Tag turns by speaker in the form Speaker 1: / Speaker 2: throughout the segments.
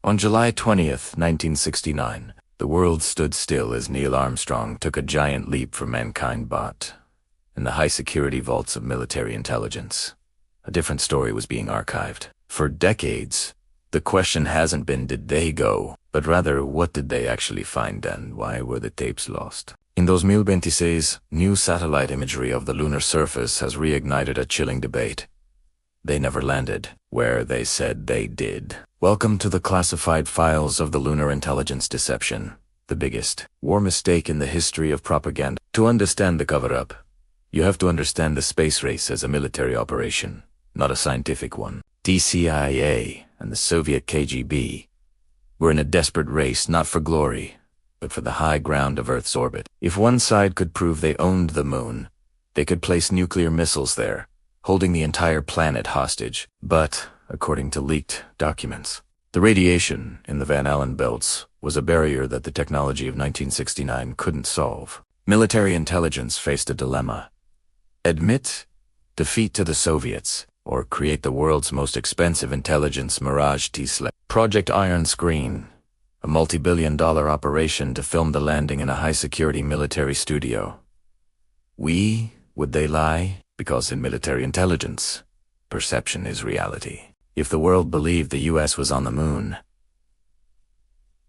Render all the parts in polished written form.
Speaker 1: On July 20th, 1969, the world stood still as Neil Armstrong took a giant leap for mankind but in the high-security vaults of military intelligence, a different story was being archived. For decades, the question hasn't been did they go, but rather what did they actually find and why were the tapes lost? In 2026, new satellite imagery of the lunar surface has reignited a chilling debate. They never landed, where they said they did. Welcome to the classified files of the lunar intelligence deception, the biggest war mistake in the history of propaganda. To understand the cover-up, you have to understand the space race as a military operation, not a scientific one. The CIA and the Soviet KGB were in a desperate race not for glory, but for the high ground of Earth's orbit. If one side could prove they owned the moon, they could place nuclear missiles there, holding the entire planet hostage. But, according to leaked documents, the radiation in the Van Allen belts was a barrier that the technology of 1969 couldn't solve. Military intelligence faced a dilemma. Admit defeat to the Soviets, or create the world's most expensive intelligence Mirage T-sled. Project Iron Screen, a multi-billion-dollar operation to film the landing in a high-security military studio. Would they lie? Because in military intelligence, perception is reality. If the world believed the US was on the moon,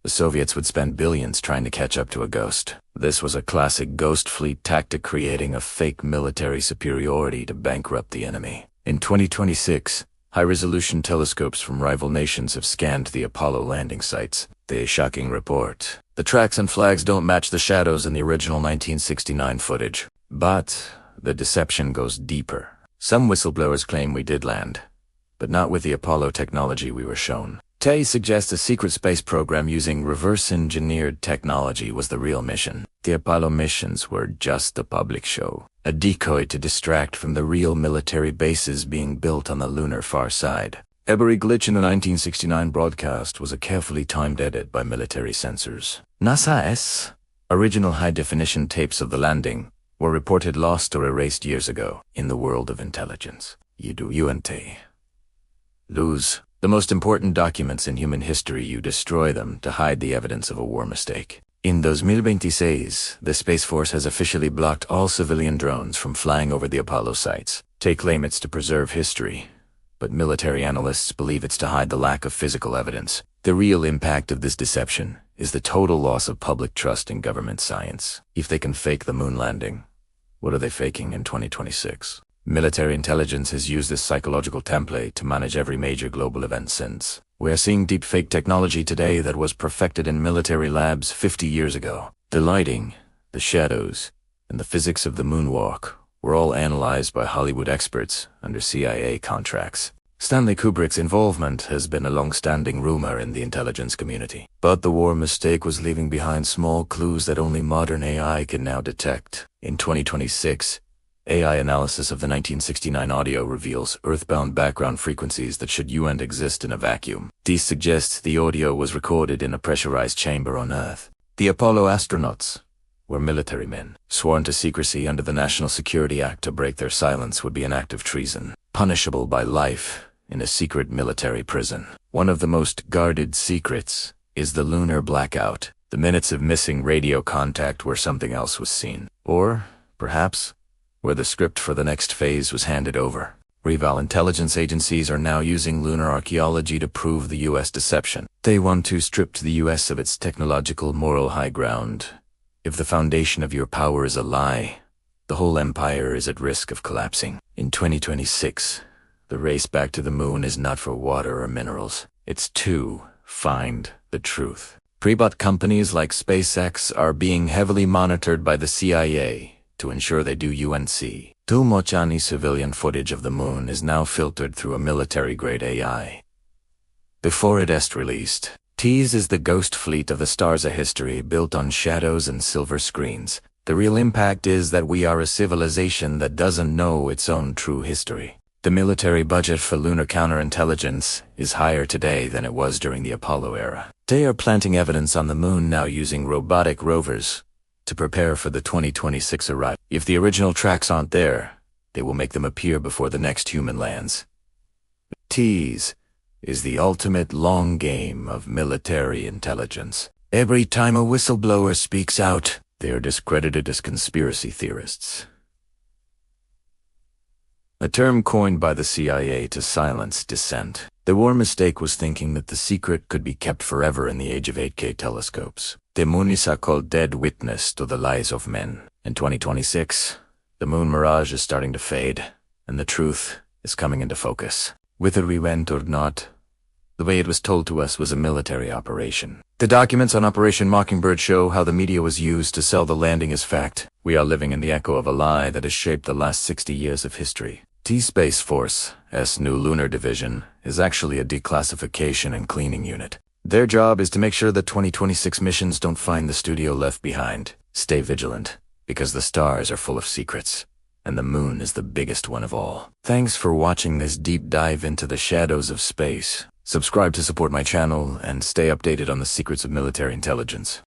Speaker 1: the Soviets would spend billions trying to catch up to a ghost. This was a classic ghost fleet tactic, creating a fake military superiority to bankrupt the enemy. In 2026, high-resolution telescopes from rival nations have scanned the Apollo landing sites. The shocking report: the tracks and flags don't match the shadows in the original 1969 footage. But the deception goes deeper. Some whistleblowers claim we did land, but not with the Apollo technology we were shown. Tay suggests a secret space program using reverse-engineered technology was the real mission. The Apollo missions were just a public show, a decoy to distract from the real military bases being built on the lunar far side. Every glitch in the 1969 broadcast was a carefully timed edit by military censors. NASA's original high-definition tapes of the landing were reported lost or erased years ago. In the world of intelligence, you lose the most important documents in human history. You destroy them to hide the evidence of a war mistake. In 2026, the Space Force has officially blocked all civilian drones from flying over the Apollo sites. They claim it's to preserve history, but military analysts believe it's to hide the lack of physical evidence. The real impact of this deception is the total loss of public trust in government science. If they can fake the moon landing, what are they faking in 2026? Military intelligence has used this psychological template to manage every major global event since. We are seeing deepfake technology today that was perfected in military labs 50 years ago. The lighting, the shadows, and the physics of the moonwalk were all analyzed by Hollywood experts under CIA contracts. Stanley Kubrick's involvement has been a long-standing rumor in the intelligence community. But the war mistake was leaving behind small clues that only modern AI can now detect. In 2026, AI analysis of the 1969 audio reveals earthbound background frequencies that shouldn't exist in a vacuum. These suggest the audio was recorded in a pressurized chamber on Earth. The Apollo astronauts were military men. Sworn to secrecy under the National Security Act, to break their silence would be an act of treason, punishable by life in a secret military prison. One of the most guarded secrets is the lunar blackout, the minutes of missing radio contact where something else was seen. Or, perhaps, where the script for the next phase was handed over. Rival intelligence agencies are now using lunar archaeology to prove the US deception. They want to strip the US of its technological moral high ground. If the foundation of your power is a lie, the whole empire is at risk of collapsing. In 2026, the race back to the moon is not for water or minerals. It's to find the truth. Pre-bought companies like SpaceX are being heavily monitored by the CIA to ensure they do UNC. Too much civilian footage of the moon is now filtered through a military-grade AI. Before it is released, Tease is the ghost fleet of the stars of history built on shadows and silver screens. The real impact is that we are a civilization that doesn't know its own true history. The military budget for lunar counterintelligence is higher today than it was during the Apollo era. They are planting evidence on the moon now using robotic rovers to prepare for the 2026 arrival. If the original tracks aren't there, they will make them appear before the next human lands. Tease is the ultimate long game of military intelligence. Every time a whistleblower speaks out, they are discredited as conspiracy theorists. A term coined by the CIA to silence dissent. The war mistake was thinking that the secret could be kept forever in the age of 8K telescopes. The moon is a cold dead witness to the lies of men. In 2026, the Moon Mirage is starting to fade, and the truth is coming into focus. Whether we went or not, the way it was told to us was a military operation. The documents on Operation Mockingbird show how the media was used to sell the landing as fact. We are living in the echo of a lie that has shaped the last 60 years of history. T-Space Force's new Lunar Division is actually a declassification and cleaning unit. Their job is to make sure that 2026 missions don't find the studio left behind. Stay vigilant, because the stars are full of secrets, and the moon is the biggest one of all. Thanks for watching this deep dive into the shadows of space. Subscribe to support my channel and stay updated on the secrets of military intelligence.